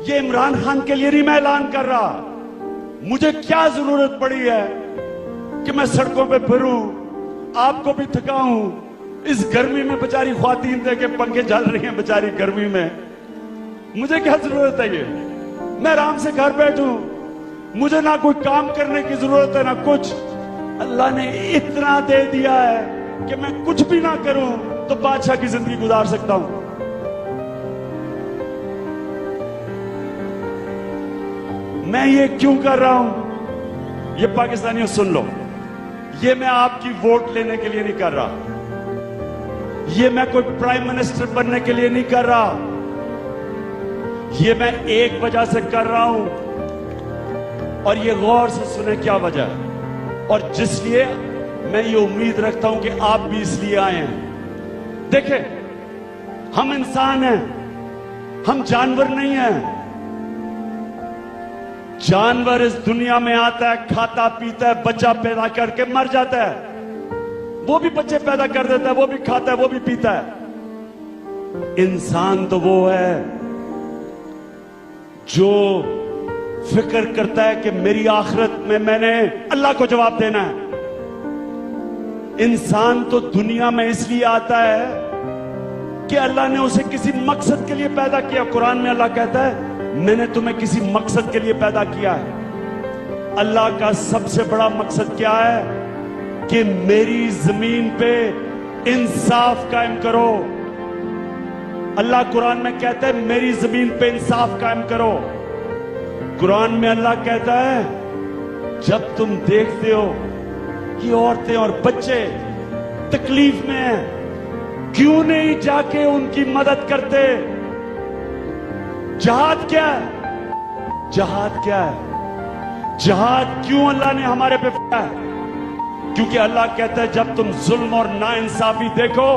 یہ عمران خان کے لیے نہیں میں اعلان کر رہا. مجھے کیا ضرورت پڑی ہے کہ میں سڑکوں پہ پھروں, آپ کو بھی تھکاؤں, اس گرمی میں بیچاری خواتین دے کے پنکھے جل رہی ہیں بیچاری گرمی میں. مجھے کیا ضرورت ہے یہ؟ میں آرام سے گھر بیٹھوں, مجھے نہ کوئی کام کرنے کی ضرورت ہے نہ کچھ. اللہ نے اتنا دے دیا ہے کہ میں کچھ بھی نہ کروں تو بادشاہ کی زندگی گزار سکتا ہوں. میں یہ کیوں کر رہا ہوں؟ یہ پاکستانیوں سن لو, یہ میں آپ کی ووٹ لینے کے لیے نہیں کر رہا, یہ میں کوئی پرائم منسٹر بننے کے لیے نہیں کر رہا, یہ میں ایک وجہ سے کر رہا ہوں, اور یہ غور سے سنیں کیا وجہ ہے, اور جس لیے میں یہ امید رکھتا ہوں کہ آپ بھی اس لیے آئے ہیں. دیکھیں, ہم انسان ہیں, ہم جانور نہیں ہیں. جانور اس دنیا میں آتا ہے, کھاتا پیتا ہے, بچہ پیدا کر کے مر جاتا ہے, وہ بھی بچے پیدا کر دیتا ہے, وہ بھی کھاتا ہے, وہ بھی پیتا ہے. انسان تو وہ ہے جو فکر کرتا ہے کہ میری آخرت میں نے اللہ کو جواب دینا ہے. انسان تو دنیا میں اس لیے آتا ہے کہ اللہ نے اسے کسی مقصد کے لیے پیدا کیا. قرآن میں اللہ کہتا ہے میں نے تمہیں کسی مقصد کے لیے پیدا کیا ہے. اللہ کا سب سے بڑا مقصد کیا ہے؟ کہ میری زمین پہ انصاف قائم کرو. اللہ قرآن میں کہتا ہے میری زمین پہ انصاف قائم کرو. قرآن میں اللہ کہتا ہے جب تم دیکھتے ہو کہ عورتیں اور بچے تکلیف میں ہیں, کیوں نہیں جا کے ان کی مدد کرتے؟ جہاد کیا ہے؟ جہاد کیا ہے؟ جہاد کیوں اللہ نے ہمارے پہ فرمایا ہے؟ کیونکہ اللہ کہتا ہے جب تم ظلم اور ناانصافی دیکھو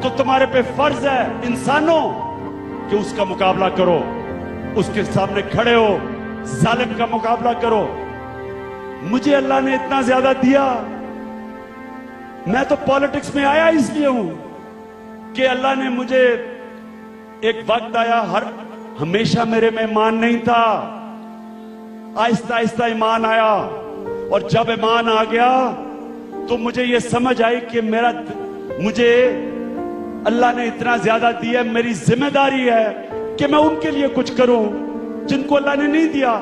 تو تمہارے پہ فرض ہے انسانوں کہ اس کا مقابلہ کرو, اس کے سامنے کھڑے ہو, ظالم کا مقابلہ کرو. مجھے اللہ نے اتنا زیادہ دیا, میں تو پالیٹکس میں آیا اس لیے ہوں کہ اللہ نے مجھے, ایک وقت آیا ہمیشہ میرے میں ایمان نہیں تھا, آہستہ آہستہ ایمان آیا, اور جب ایمان آ گیا تو مجھے یہ سمجھ آئی کہ مجھے اللہ نے اتنا زیادہ دیا, میری ذمہ داری ہے کہ میں ان کے لیے کچھ کروں جن کو اللہ نے نہیں دیا.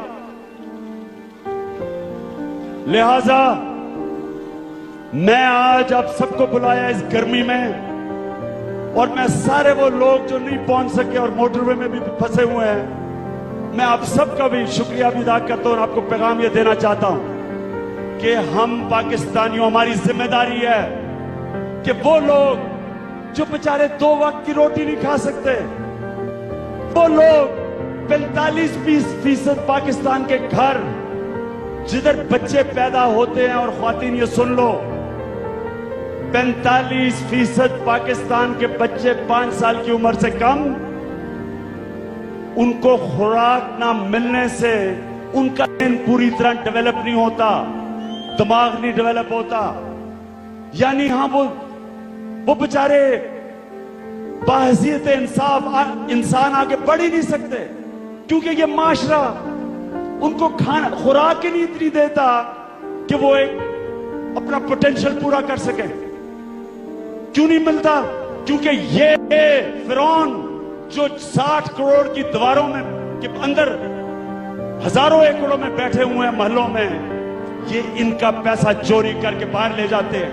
لہذا میں آج آپ سب کو بلایا اس گرمی میں, اور میں سارے وہ لوگ جو نہیں پہنچ سکے اور موٹر وے میں بھی پھنسے ہوئے ہیں, میں آپ سب کا بھی شکریہ بھی ادا کرتا ہوں, اور آپ کو پیغام یہ دینا چاہتا ہوں کہ ہم پاکستانیوں, ہماری ذمہ داری ہے کہ وہ لوگ جو بیچارے 2 وقت کی روٹی نہیں کھا سکتے, وہ لوگ 45% پاکستان کے گھر جدھر بچے پیدا ہوتے ہیں, اور خواتین یہ سن لو 45% پاکستان کے بچے 5 سال کی عمر سے کم, ان کو خوراک نہ ملنے سے ان کا ذہن پوری طرح ڈیولپ نہیں ہوتا, دماغ نہیں ڈیولپ ہوتا. یعنی ہاں وہ بیچارے بحیثیت انسان آگے بڑھ ہی نہیں سکتے, کیونکہ یہ معاشرہ ان کو خوراک ہی نہیں اتنی دیتا کہ وہ ایک اپنا پوٹینشل پورا کر سکے. کیوں نہیں ملتا؟ کیونکہ یہ فرعون جو 60 کروڑ کی دیواروں میں کے اندر ہزاروں ایکڑوں میں بیٹھے ہوئے ہیں محلوں میں, یہ ان کا پیسہ چوری کر کے باہر لے جاتے ہیں.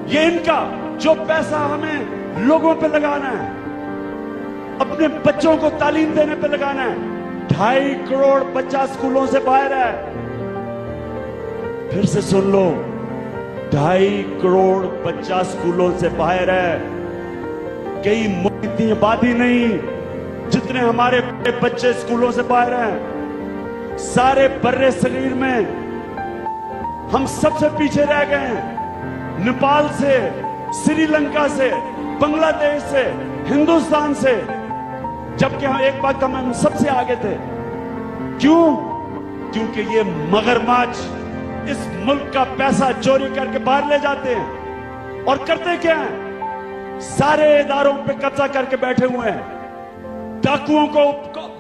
یہ ان کا جو پیسہ ہمیں لوگوں پہ لگانا ہے, اپنے بچوں کو تعلیم دینے پہ لگانا ہے, 2.5 کروڑ بچہ سکولوں سے باہر ہے. پھر سے سن لو, 2.5 کروڑ بچہ سکولوں سے باہر ہے. کئی ملک اتنی آبادی نہیں جتنے ہمارے بچے سکولوں سے باہر ہیں. سارے برِ صغیر میں ہم سب سے پیچھے رہ گئے ہیں, نیپال سے, سری لنکا سے, بنگلہ دیش سے, ہندوستان سے, جبکہ ہم ایک وقت ہم سب سے آگے تھے. کیوں؟ کیونکہ یہ مگرمچھ اس ملک کا پیسہ چوری کر کے باہر لے جاتے ہیں, اور کرتے کیا ہیں؟ سارے اداروں پہ قبضہ کر کے بیٹھے ہوئے ہیں, ڈاکوؤں کو